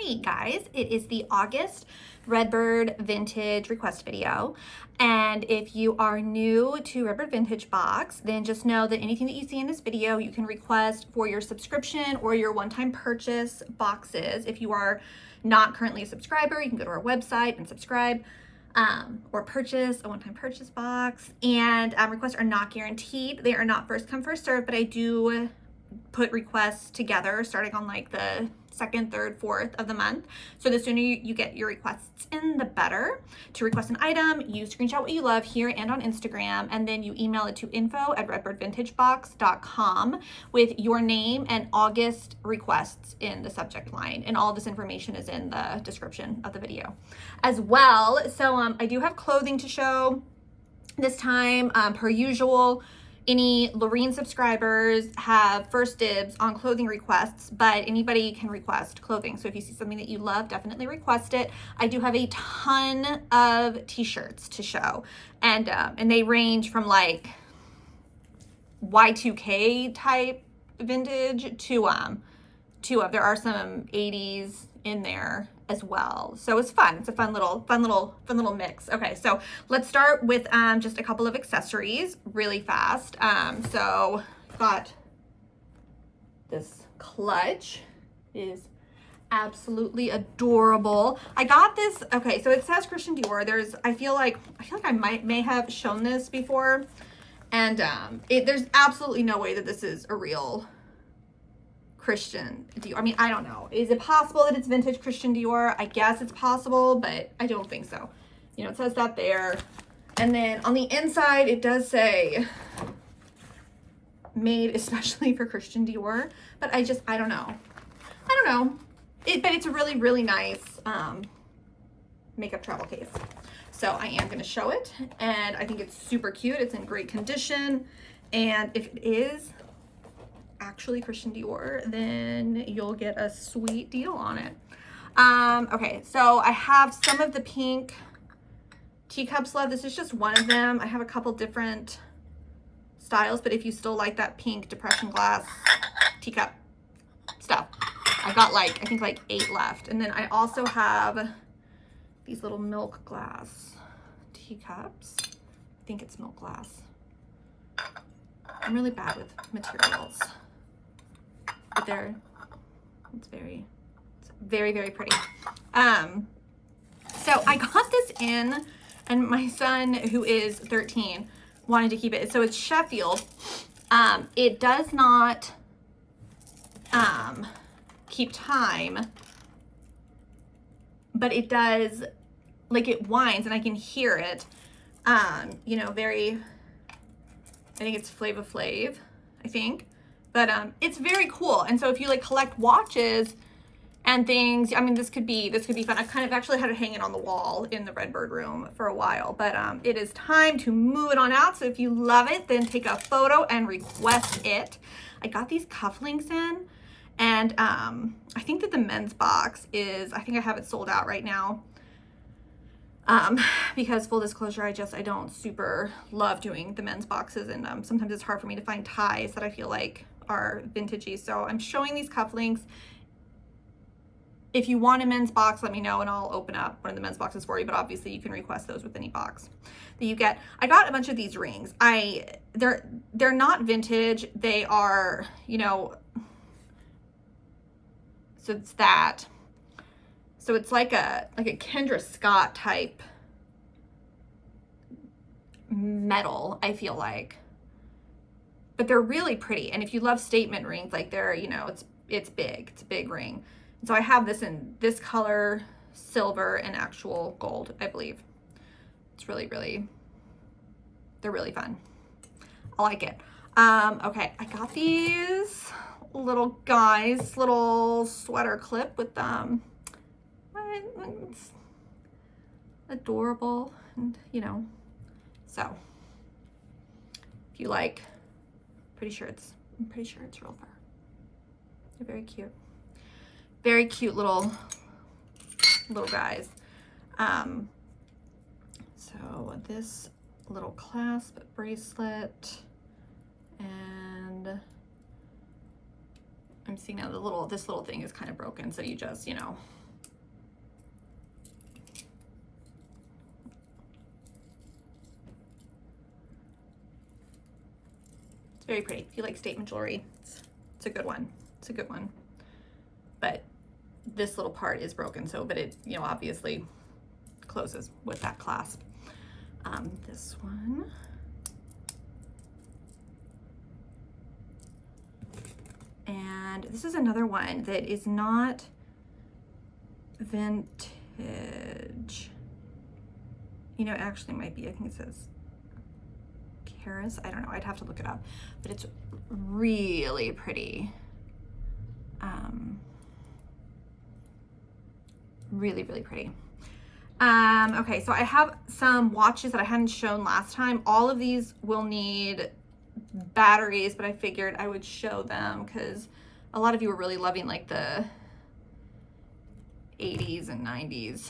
Hey guys, it is the August Redbird Vintage request video. And if you are new to Redbird Vintage Box, then just know that anything that you see in this video, you can request for your subscription or your one-time purchase boxes. If you are not currently a subscriber, you can go to our website and subscribe or purchase a one-time purchase box. And requests are not guaranteed. They are not first come, first serve, but I do put requests together starting on like the second, third, fourth of the month. So the sooner you get your requests in, the better. To request an item, you screenshot what you love here and on Instagram, and then you email it to info@redbirdvintagebox.com with your name and August requests in the subject line. And all this information is in the description of the video as well. So I do have clothing to show this time, per usual. Any Lorene subscribers have first dibs on clothing requests, but anybody can request clothing. So if you see something that you love, definitely request it. I do have a ton of t-shirts to show, and they range from like Y2K type vintage to there are some 80s in there as well. So it's fun. It's a fun little mix. Okay, so let's start with just a couple of accessories really fast. So got this clutch. It is absolutely adorable. I got this. Okay, so it says Christian Dior. I feel like I may have shown this before, and there's absolutely no way that this is a real Christian Dior. I mean, I don't know. Is it possible that it's vintage Christian Dior? I guess it's possible, but I don't think so. You know, it says that there. And then on the inside, it does say made especially for Christian Dior, but I don't know. But it's a really, really nice makeup travel case. So I am going to show it, and I think it's super cute. It's in great condition. And if it is actually Christian Dior, then you'll get a sweet deal on it. Okay, so I have some of the pink teacups left. This is just one of them. I have a couple different styles, but if you still like that pink depression glass teacup stuff, I got I think 8 left. And then I also have these little milk glass teacups. I think it's milk glass. I'm really bad with materials, but it's very, very pretty. So I got this in, and my son, who is 13, wanted to keep it. So it's Sheffield. It does not keep time, but it does, it whines, and I can hear it. You know, I think it's Flava Flav, I think. But it's very cool. And so if you collect watches and things, I mean, this could be fun. I've kind of actually had it hanging on the wall in the Redbird room for a while, but it is time to move it on out. So if you love it, then take a photo and request it. I got these cufflinks in, and I think that the men's box I think I have it sold out right now. Because full disclosure, I don't super love doing the men's boxes, and sometimes it's hard for me to find ties that I feel like are vintagey. So I'm showing these cufflinks. If you want a men's box, let me know and I'll open up one of the men's boxes for you, but obviously you can request those with any box that you get. I got a bunch of these rings. They're not vintage. They are, you know, so it's that. So it's like a Kendra Scott type metal, I feel like. But they're really pretty. And if you love statement rings, they're, you know, it's big. It's a big ring. And so I have this in this color, silver, and actual gold, I believe. It's really, they're really fun. I like it. Okay, I got these little guys, little sweater clip with it's adorable, and you know, so if you like, I'm pretty sure it's real fur. They're very cute little guys. So this little clasp bracelet, and I'm seeing now this little thing is kind of broken, so you just, you know, It's very pretty. If you like statement jewelry, it's a good one. It's a good one. But this little part is broken, so, but it, you know, obviously closes with that clasp. This one. And this is another one that is not vintage. You know, it actually might be, I think it says Karis. I don't know, I'd have to look it up, but it's really pretty. Really, really pretty. Okay, so I have some watches that I hadn't shown last time. All of these will need batteries, but I figured I would show them because a lot of you were really loving like the 80s and 90s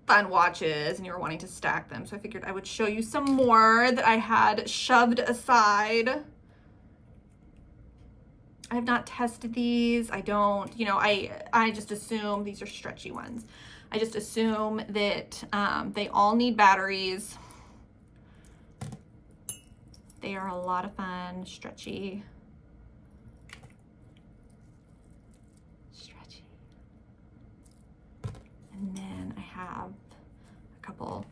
fun watches and you were wanting to stack them. So I figured I would show you some more that I had shoved aside. I have not tested these. I don't, you know, I just assume these are stretchy ones. I just assume that they all need batteries. They are a lot of fun, stretchy. Stretchy. And then I have a couple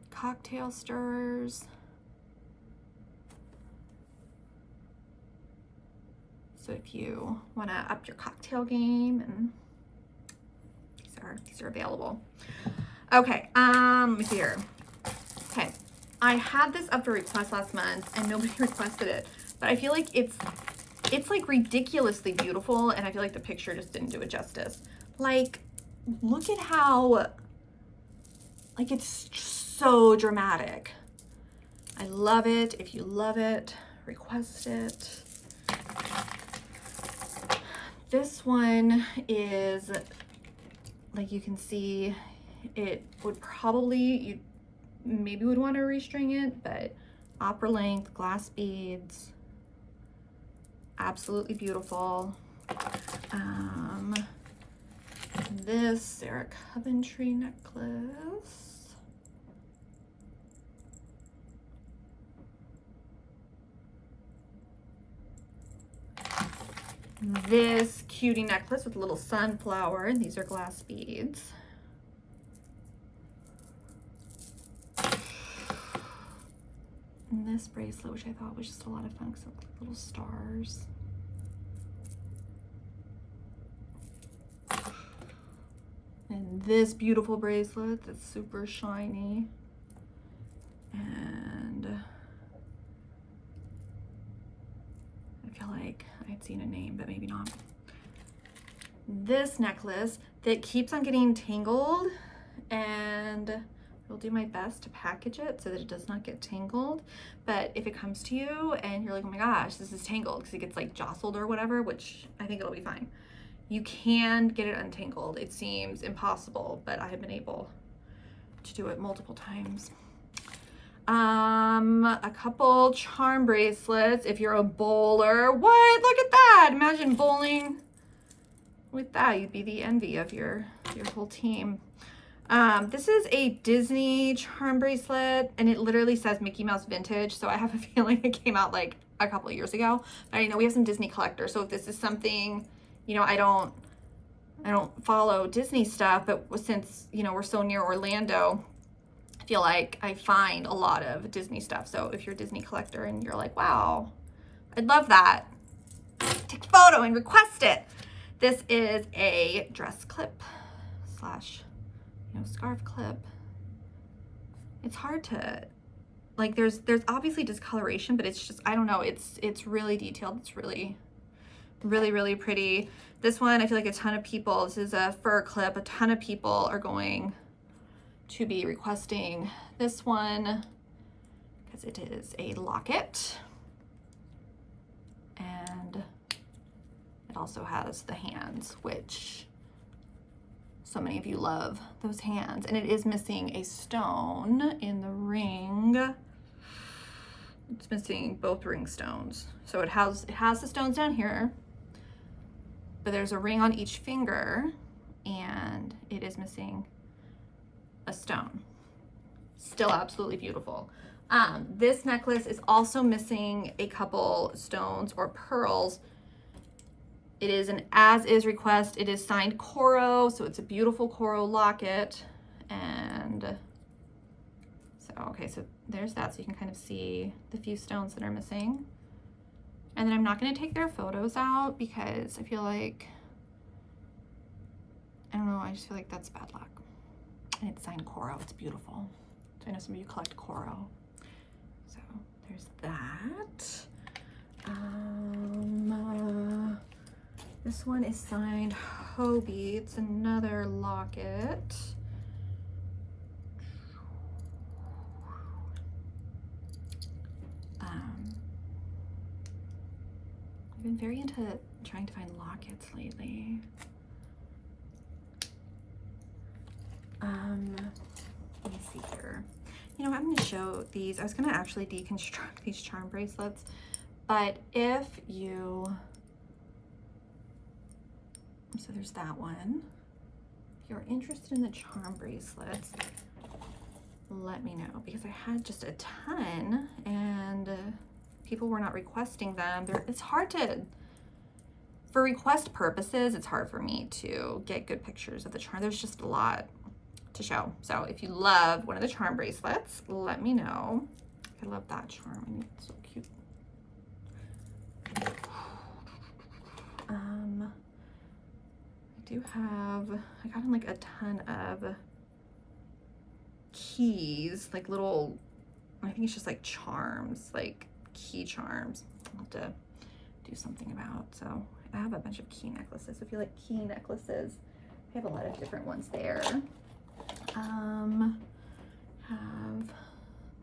cocktail stirrers. So if you want to up your cocktail game, and these are available. Okay, let me see here. Okay, I had this up for request last month and nobody requested it, but I feel like it's like ridiculously beautiful, and I feel like the picture just didn't do it justice. Like, look at how, like, it's so dramatic. I love it. If you love it, request it. This one is, like you can see, it would probably, you maybe would want to restring it, but opera length, glass beads, absolutely beautiful. This Sarah Coventry necklace. This cutie necklace with a little sunflower. These are glass beads. And this bracelet, which I thought was just a lot of fun because it looked like little stars. And this beautiful bracelet that's super shiny. And I feel like I'd seen a name, but maybe not. This necklace that keeps on getting tangled, and I'll do my best to package it so that it does not get tangled. But if it comes to you and you're like, oh my gosh, this is tangled because it gets like jostled or whatever, which I think it'll be fine. You can get it untangled. It seems impossible, but I have been able to do it multiple times. A couple charm bracelets if you're a bowler. What? Look at that. Imagine bowling with that. You'd be the envy of your whole team. This is a Disney charm bracelet, and it literally says Mickey Mouse Vintage, so I have a feeling it came out like a couple of years ago. But I know we have some Disney collectors, so if this is something, you know, I don't follow Disney stuff, but since, you know, we're so near Orlando, I feel like I find a lot of Disney stuff. So if you're a Disney collector and you're like, wow, I'd love that, take a photo and request it. This is a dress clip slash, you know, scarf clip. It's hard to, like, there's obviously discoloration, but it's just, I don't know, it's really detailed. It's really, really, really pretty. This one, I feel like a ton of people, this is a fur clip, a ton of people are going to be requesting this one because it is a locket, and it also has the hands, which so many of you love those hands. And it is missing a stone in the ring. It's missing both ring stones. So it has the stones down here, but there's a ring on each finger, and it is missing a stone. Still absolutely beautiful. This necklace is also missing a couple stones or pearls. It is an as-is request. It is signed Coro, so it's a beautiful Coro locket. And so, okay, so there's that. So you can kind of see the few stones that are missing. And then I'm not going to take their photos out because I feel like, I don't know, I just feel like that's bad luck. And it's signed Coro. It's beautiful. So I know some of you collect Coro. So there's that. This one is signed Hobie. It's another locket. I've been very into trying to find lockets lately. Let me see here. You know, I'm going to show these. I was going to actually deconstruct these charm bracelets, but if you, so there's that one. If you're interested in the charm bracelets, let me know, because I had just a ton and people were not requesting them. It's hard to, for request purposes, it's hard for me to get good pictures of the charm. There's just a lot to show. So if you love one of the charm bracelets, let me know. I love that charm. I think it's so cute. I do have, I got in like a ton of keys, like little, I think it's just like charms, like key charms. I'll have to do something about. So I have a bunch of key necklaces. If you like key necklaces, I have a lot of different ones there.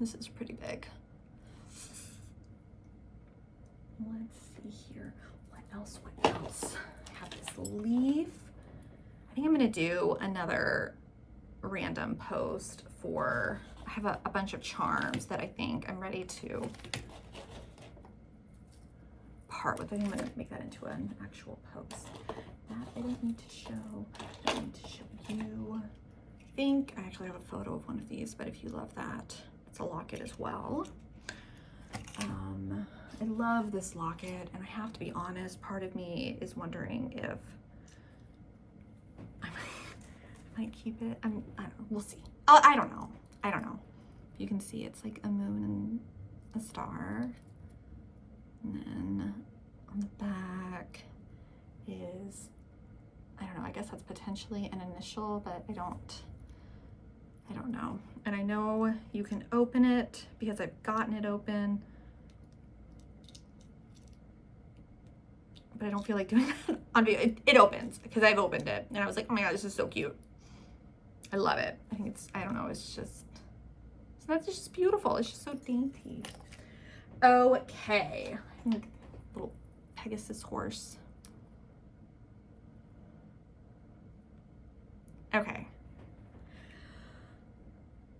This is pretty big. Let's see here. What else? I have this leaf. I think I'm gonna do another random post for, I have a bunch of charms that I think I'm ready to part with. I think I'm gonna make that into an actual post. That I don't need to show. I need to show you. I think I actually have a photo of one of these, but if you love that, it's a locket as well. I love this locket, and I have to be honest, part of me is wondering if I might keep it. I don't know, we'll see. I don't know. You can see it's like a moon and a star. And then on the back is, I don't know, I guess that's potentially an initial, but I don't know. And I know you can open it because I've gotten it open, but I don't feel like doing that on video. It opens because I've opened it and I was like, oh my God, this is so cute. I love it. I think it's, I don't know, it's just, so that's just beautiful. It's just so dainty. Okay, I think little Pegasus horse.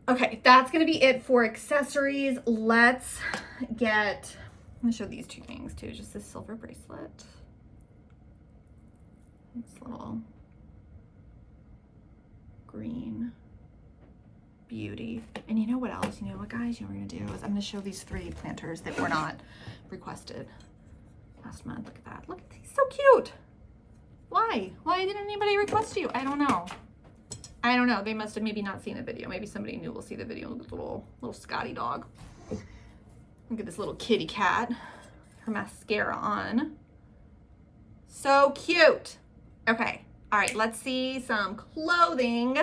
Okay, that's gonna be it for accessories. Let's get, I'm gonna show these two things too, just this silver bracelet. This little green beauty. And you know what else? You know what, guys? You know what we're gonna do is I'm gonna show these 3 planters that were not requested last month. Look at that. Look, he's so cute. Why didn't anybody request you? I don't know. They must have maybe not seen the video. Maybe somebody new will see the video. Look at the little Scotty dog. Look at this little kitty cat. Her mascara on. So cute. Okay. All right, let's see some clothing.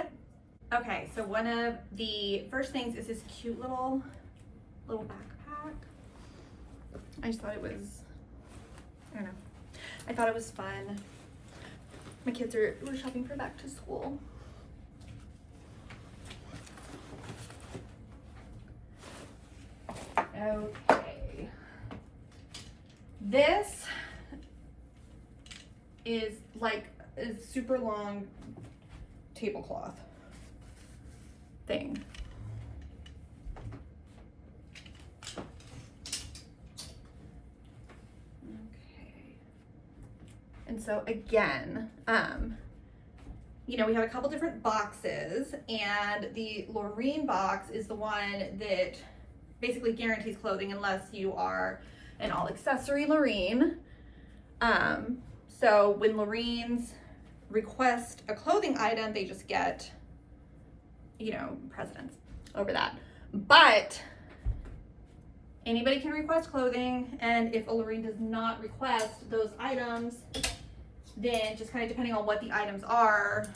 Okay, so one of the first things is this cute little backpack. I just thought it was, I don't know. I thought it was fun. My kids were shopping for back to school. Okay. This is like a super long tablecloth thing. Okay. And so again, you know, we have a couple different boxes, and the Loreen box is the one that basically guarantees clothing unless you are an all accessory Lorene. So when Lorenes request a clothing item, they just get, you know, precedence over that. But anybody can request clothing, and if a Lorene does not request those items, then just kind of depending on what the items are,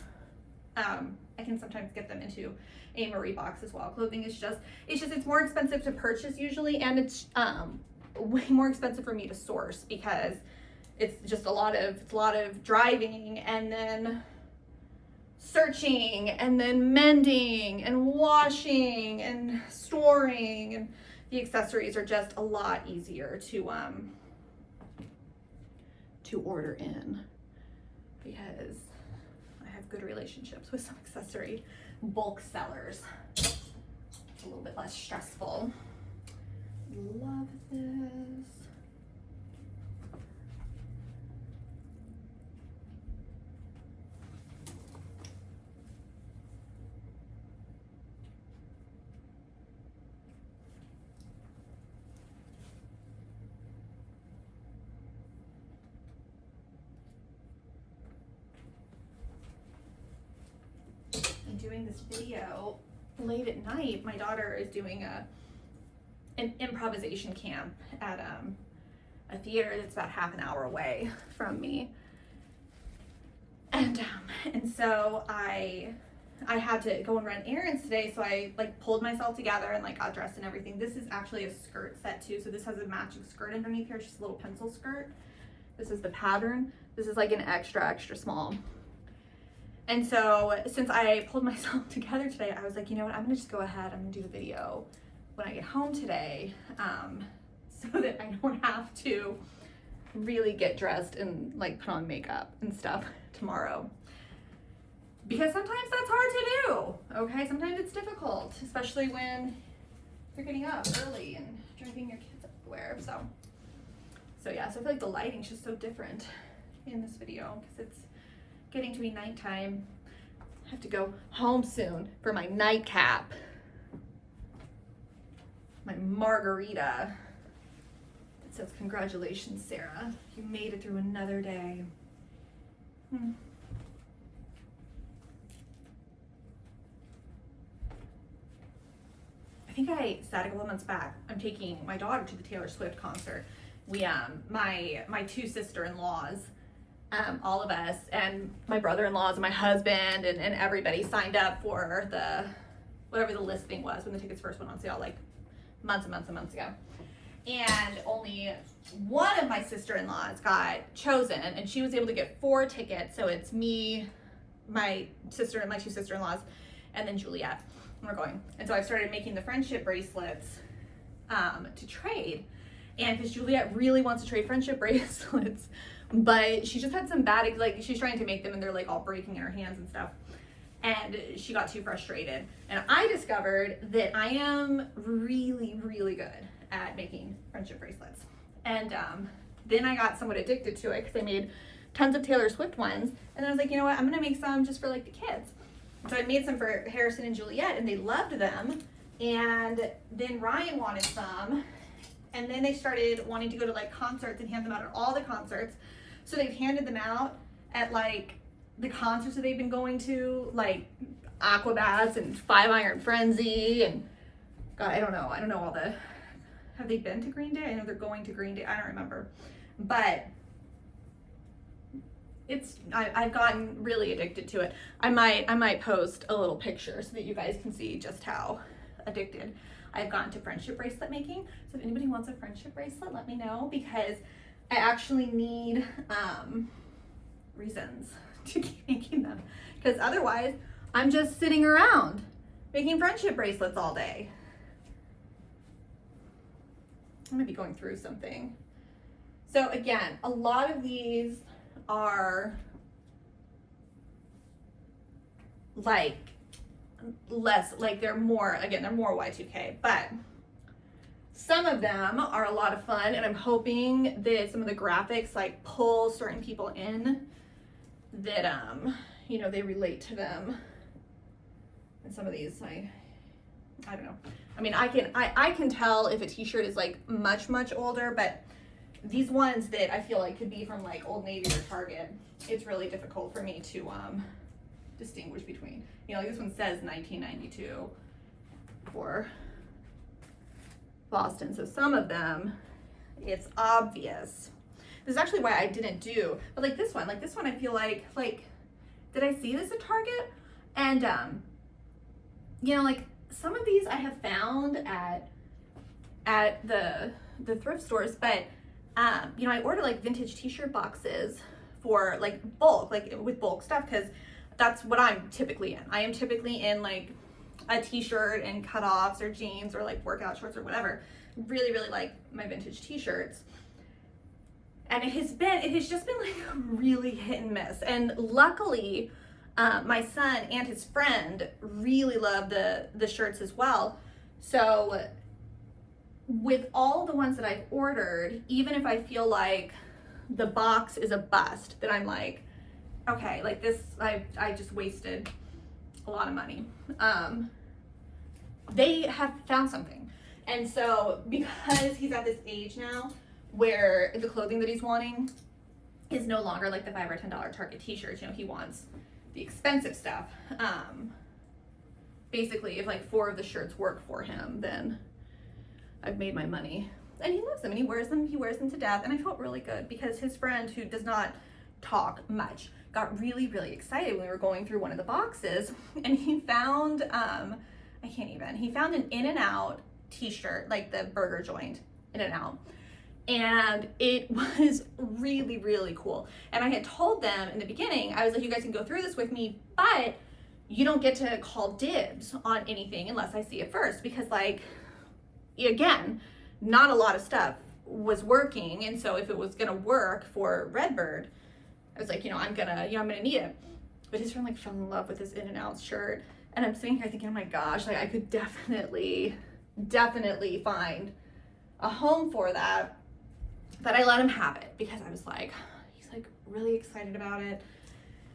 I can sometimes get them into a Marie box as well. Clothing is just, it's more expensive to purchase usually, and it's way more expensive for me to source because it's just a lot of driving and then searching and then mending and washing and storing, and the accessories are just a lot easier to order in because I have good relationships with some accessory bulk sellers. It's a little bit less stressful. Love this. I'm doing this video late at night. My daughter is doing an improvisation camp at a theater that's about half an hour away from me, and so I had to go and run errands today, so I like pulled myself together and like got dressed and everything. This is actually a skirt set too, so this has a matching skirt underneath here. It's just a little pencil skirt. This is the pattern. This is like an extra small. And so since I pulled myself together today, I was like, you know what, I'm gonna just go ahead, I'm gonna do the video when I get home today, so that I don't have to really get dressed and like put on makeup and stuff tomorrow. Because sometimes that's hard to do, okay? Sometimes it's difficult, especially when you're getting up early and driving your kids everywhere. So yeah, so I feel like the lighting's just so different in this video because it's getting to be nighttime. I have to go home soon for my nightcap. My margarita. It says, congratulations, Sarah. You made it through another day. I think I said a couple months back, I'm taking my daughter to the Taylor Swift concert. We, my two sister-in-laws, all of us, and my brother-in-laws and my husband and everybody signed up for the, whatever the listing was when the tickets first went on sale, like months and months and months ago. And only one of my sister-in-laws got chosen, and she was able to get 4 tickets. So it's me, my sister, and my two sister-in-laws, and then Juliet. And we're going. And so I started making the friendship bracelets to trade. And because Juliet really wants to trade friendship bracelets, but she just had some bad, like she's trying to make them and they're like all breaking in her hands and stuff. And she got too frustrated. And I discovered that I am really, really good at making friendship bracelets. And then I got somewhat addicted to it because I made tons of Taylor Swift ones. And then I was like, you know what, I'm gonna make some just for like the kids. So I made some for Harrison and Juliet and they loved them. And then Ryan wanted some. And then they started wanting to go to like concerts and hand them out at all the concerts. So they've handed them out at like the concerts that they've been going to, like Aquabats and Five Iron Frenzy and God, I don't know all the, have they been to Green Day? I know they're going to Green Day, I don't remember. But I've gotten really addicted to it. I might post a little picture so that you guys can see just how addicted I've gotten to friendship bracelet making. So if anybody wants a friendship bracelet, let me know because I actually need reasons to keep making them because otherwise I'm just sitting around making friendship bracelets all day. I'm gonna be going through something. So again, a lot of these are like less, like they're more Y2K, but some of them are a lot of fun and I'm hoping that some of the graphics like pull certain people in that you know, they relate to them. And some of these I don't know. I mean, I can tell if a t-shirt is like much older, but these ones that I feel like could be from like Old Navy or Target, it's really difficult for me to distinguish between. You know, like this one says 1992 for Boston, so some of them it's obvious. This is actually why I didn't do, but like this one I feel like did I see this at Target? And you know, like some of these I have found at the thrift stores, but you know, I order like vintage t-shirt boxes for like bulk, like with bulk stuff, because that's what I'm typically in. I am typically in like a t-shirt and cutoffs or jeans or like workout shorts or whatever. Really like my vintage t-shirts. And it has just been like really hit and miss. And luckily, my son and his friend really love the shirts as well. So with all the ones that I've ordered, even if I feel like the box is a bust, that I'm like, okay, like this, I just wasted a lot of money. They have found something. And so because he's at this age now where the clothing that he's wanting is no longer like the $5 or $10 Target t-shirts, you know, he wants the expensive stuff. Basically, if like 4 of the shirts work for him, then I've made my money. And he loves them and he wears them to death. And I felt really good because his friend, who does not talk much, got really excited when we were going through one of the boxes, and he found he found an In-N-Out t-shirt, like the burger joint In-N-Out, and it was really cool. And I had told them in the beginning, I was like, you guys can go through this with me, but you don't get to call dibs on anything unless I see it first, because like, again, not a lot of stuff was working. And so if it was gonna work for Redbird, I was like, I'm gonna need it. But his friend like fell in love with this In-N-Out shirt, and I'm sitting here thinking, oh my gosh, like I could definitely find a home for that. But I let him have it because I was like, he's like really excited about it,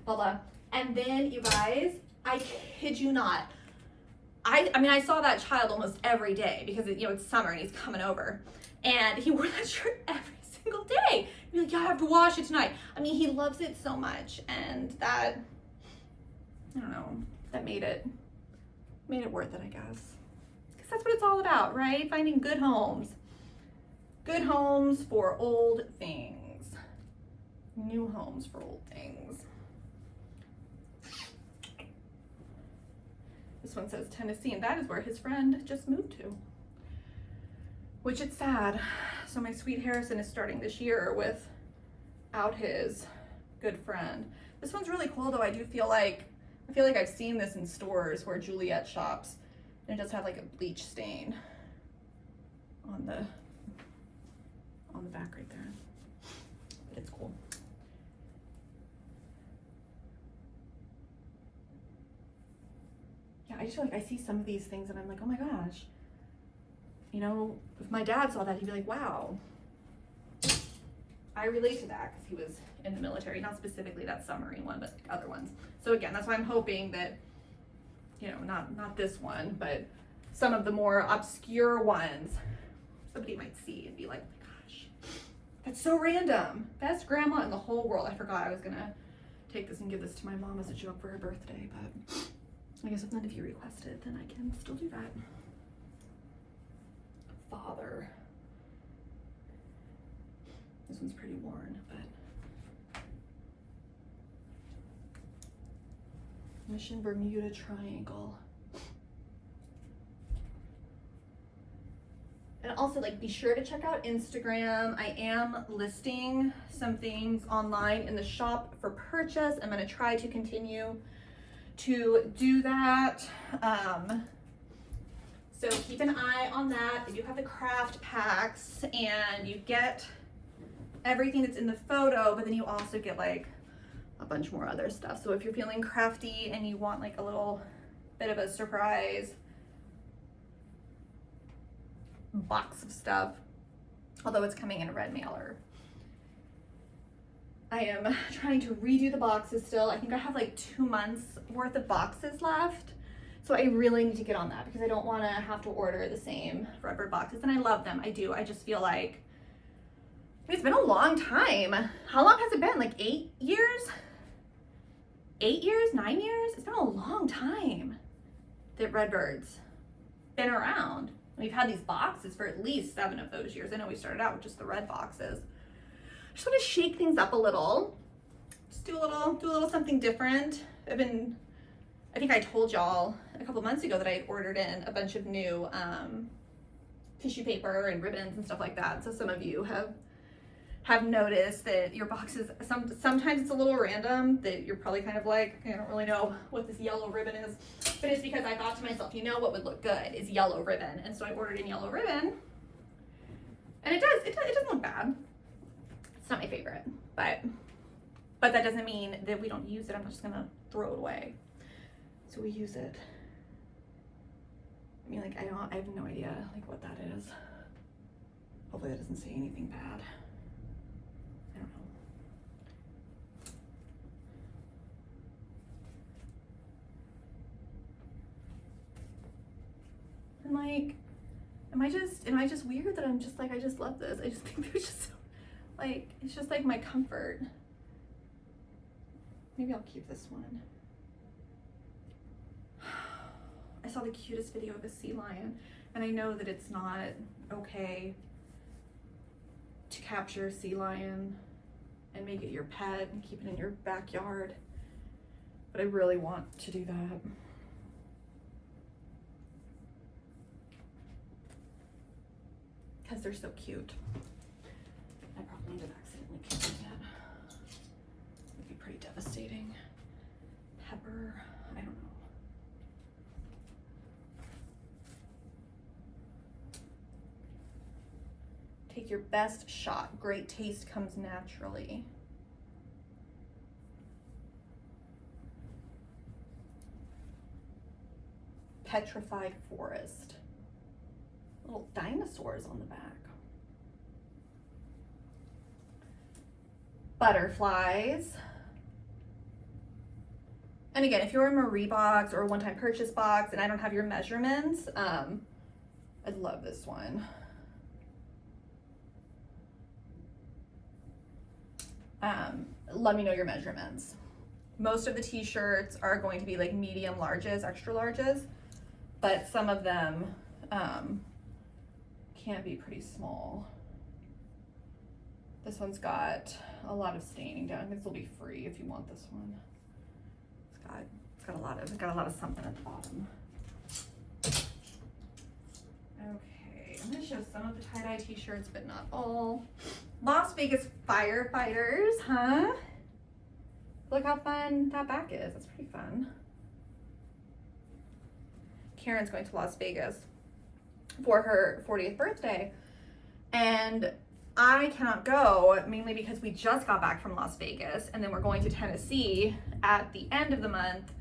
blah blah. And then you guys, I kid you not, I mean I saw that child almost every day because it's summer and he's coming over, and he wore that shirt every single day. He'd be like, yeah, I have to wash it tonight. I mean, he loves it so much, and that, I don't know, that made it worth it, I guess. Because that's what it's all about, right? Finding good homes. Good homes for old things. New homes for old things. This one says Tennessee, and that is where his friend just moved to. Which it's sad. So my sweet Harrison is starting this year without his good friend. This one's really cool though. I feel like I've seen this in stores where Juliet shops, and it does have like a bleach stain on the back right there. But it's cool. Yeah, I just feel like I see some of these things and I'm like, oh my gosh. If my dad saw that, he'd be like, wow. I relate to that because he was in the military, not specifically that submarine one, but like other ones. So again, that's why I'm hoping that, not this one, but some of the more obscure ones, somebody might see and be like, oh my gosh, that's so random. Best grandma in the whole world. I forgot I was gonna take this and give this to my mom as a joke for her birthday, but I guess if none of you request it, then I can still do that. Father. This one's pretty worn, but Mission Bermuda Triangle. And also, like, be sure to check out Instagram. I am listing some things online in the shop for purchase. I'm going to try to continue to do that. So keep an eye on that. I do have the craft packs, and you get everything that's in the photo, but then you also get like a bunch more other stuff. So if you're feeling crafty and you want like a little bit of a surprise box of stuff, although it's coming in a red mailer. I am trying to redo the boxes still. I think I have like 2 months worth of boxes left. So I really need to get on that because I don't want to have to order the same Redbird boxes. And I love them. I do. I just feel like it's been a long time. How long has it been? Like 8 years? 8 years? 9 years? It's been a long time that Redbird's been around. We've had these boxes for at least 7 of those years. I know we started out with just the red boxes. I just want to shake things up a little. Just do a little something different. I think I told y'all a couple months ago that I had ordered in a bunch of new tissue paper and ribbons and stuff like that. So some of you have noticed that your boxes, sometimes it's a little random, that you're probably kind of like, I don't really know what this yellow ribbon is, but it's because I thought to myself, you know what would look good is yellow ribbon. And so I ordered in yellow ribbon, and it doesn't look bad. It's not my favorite, but that doesn't mean that we don't use it. I'm not just gonna throw it away. So we use it. I mean, like, I have no idea like what that is. Hopefully that doesn't say anything bad. I don't know. And like, am I just weird that I'm just like, I just love this. I just think there's just like, it's just like my comfort. Maybe I'll keep this one. I saw the cutest video of a sea lion, and I know that it's not okay to capture a sea lion and make it your pet and keep it in your backyard, but I really want to do that. Because they're so cute. I probably ended up accidentally killing it. It would be pretty devastating. Pepper, I don't know. Take your best shot. Great taste comes naturally. Petrified forest. Little dinosaurs on the back. Butterflies. And again, if you're a Marie box or a one-time purchase box and I don't have your measurements, I'd love this one. Let me know your measurements. Most of the t-shirts are going to be like medium larges, extra larges, but some of them can be pretty small. This one's got a lot of staining down. This will be free if you want this one. It's got a lot of something at the bottom. Okay, I'm gonna show some of the tie-dye t-shirts, but not all. Las Vegas firefighters, huh? Look how fun that back is. That's pretty fun. Karen's going to Las Vegas for her 40th birthday, and I cannot go mainly because we just got back from Las Vegas, and then we're going to Tennessee at the end of the month,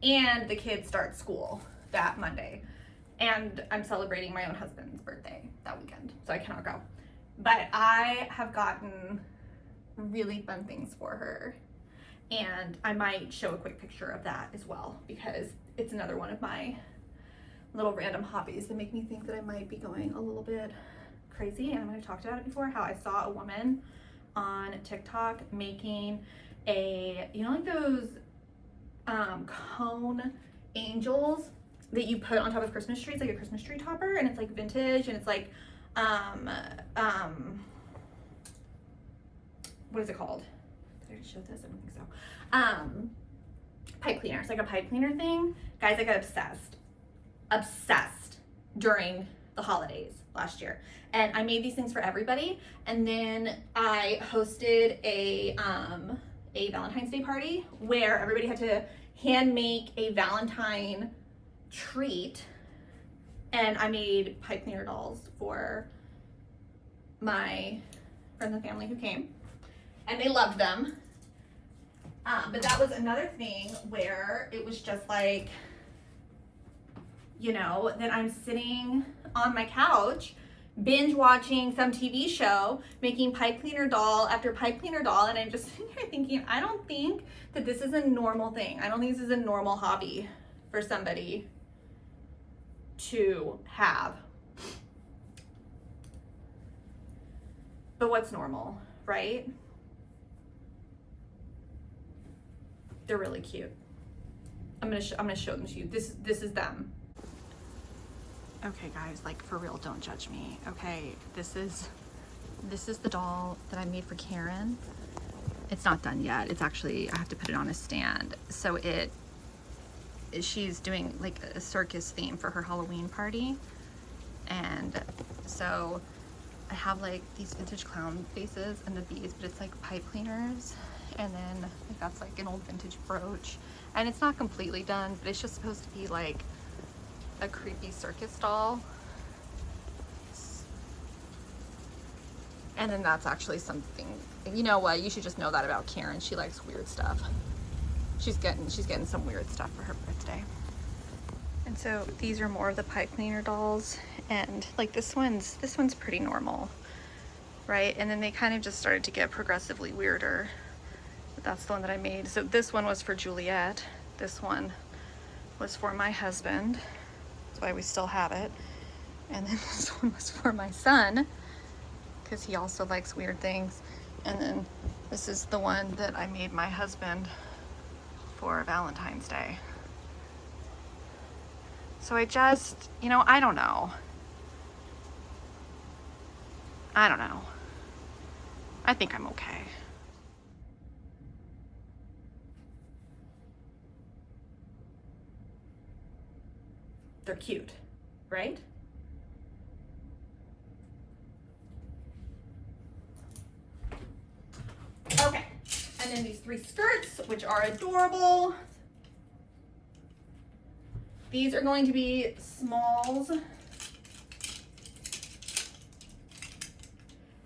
and the kids start school that Monday, and I'm celebrating my own husband's birthday that weekend, so I cannot go. But I have gotten really fun things for her, and I might show a quick picture of that as well, because it's another one of my little random hobbies that make me think that I might be going a little bit crazy. And I might have talked about it before, how I saw a woman on TikTok making a, you know, like those cone angels that you put on top of Christmas trees, like a Christmas tree topper, and it's like vintage, and it's like what is it called? Did I already show this? I don't think so. Pipe cleaner. It's like a pipe cleaner thing. Guys, I got obsessed during the holidays last year, and I made these things for everybody. And then I hosted a Valentine's Day party where everybody had to hand make a Valentine treat, and I made pipe cleaner dolls for my friends and family who came, and they loved them. But that was another thing where it was just like, you know, that I'm sitting on my couch binge watching some TV show, making pipe cleaner doll after pipe cleaner doll, and I'm just sitting here thinking, I don't think that this is a normal thing. I don't think this is a normal hobby for somebody to have. But what's normal, right? They're really cute. I'm gonna show them to you. This is them. Okay guys, like for real, don't judge me. Okay, this is the doll that I made for Karen. It's not done yet. It's actually, I have to put it on a stand. So she's doing like a circus theme for her Halloween party. And so I have like these vintage clown faces and the bees, but it's like pipe cleaners. And then like, that's like an old vintage brooch. And it's not completely done, but it's just supposed to be like a creepy circus doll. And then that's actually something, you know what, you should just know that about Karen. She likes weird stuff. She's getting some weird stuff for her birthday. And so these are more of the pipe cleaner dolls, and like this one's pretty normal, right? And then they kind of just started to get progressively weirder. But that's the one that I made. So this one was for Juliet. This one was for my husband. That's why we still have it. And then this one was for my son, because he also likes weird things. And then this is the one that I made my husband for Valentine's Day. So I just, you know, I don't know. I think I'm okay. They're cute, right? Okay, and then these 3 skirts, which are adorable. These are going to be smalls.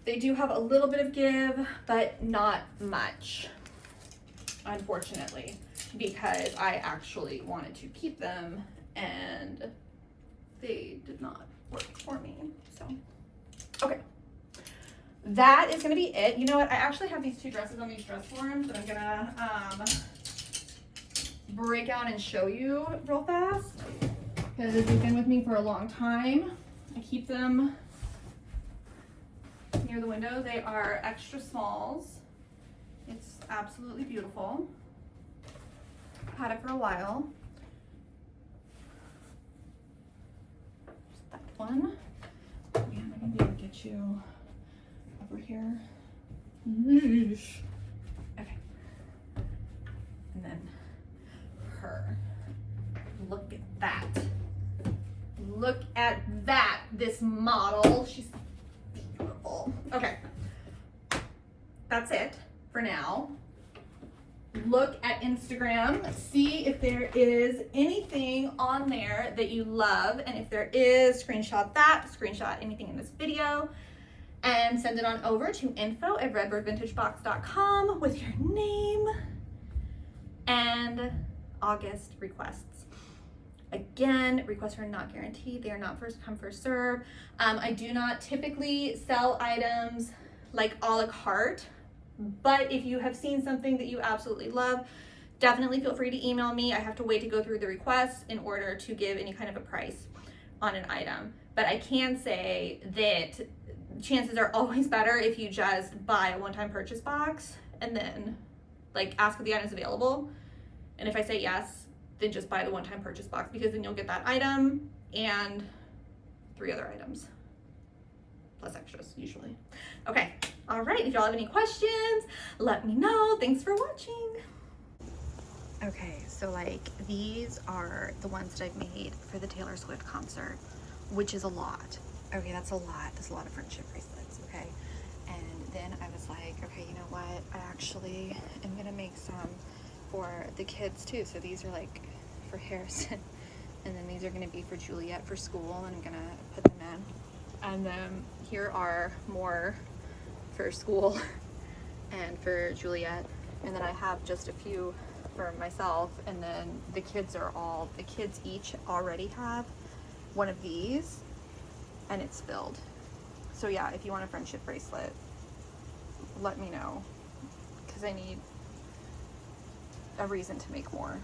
They do have a little bit of give, but not much, unfortunately, because I actually wanted to keep them and they did not work for me, so. Okay, that is gonna be it. You know what, I actually have these 2 dresses on these dress forms that I'm gonna break out and show you real fast, because they've been with me for a long time. I keep them near the window. They are extra smalls. It's absolutely beautiful. I've had it for a while. Just that one. And I'm gonna be able to get you over here. Yeesh. Okay. And then her. Look at that. Look at that. This model. She's beautiful. Okay. That's it for now. Look at Instagram. See if there is anything on there that you love. And if there is, screenshot that. Screenshot anything in this video. And send it on over to info@redbirdvintagebox.com with your name and August requests. Again, requests are not guaranteed. They are not first come, first serve. I do not typically sell items like a la carte, but if you have seen something that you absolutely love, definitely feel free to email me. I have to wait to go through the requests in order to give any kind of a price on an item. But I can say that chances are always better if you just buy a one-time purchase box and then like ask if the item's available. And if I say yes, then just buy the one-time purchase box, because then you'll get that item and 3 other items plus extras usually. Okay, all right, if y'all have any questions, let me know. Thanks for watching. Okay, so like these are the ones that I've made for the Taylor Swift concert, which is a lot. Okay, that's a lot. That's a lot of friendship bracelets, okay? And then I was like, okay, you know what? I actually am gonna make some for the kids too. So these are like for Harrison, and then these are gonna be for Juliet for school, and I'm gonna put them in. And then here are more for school and for Juliet. And then I have just a few for myself, and then the kids each already have one of these, and it's filled. So yeah, if you want a friendship bracelet, let me know, because I need a reason to make more.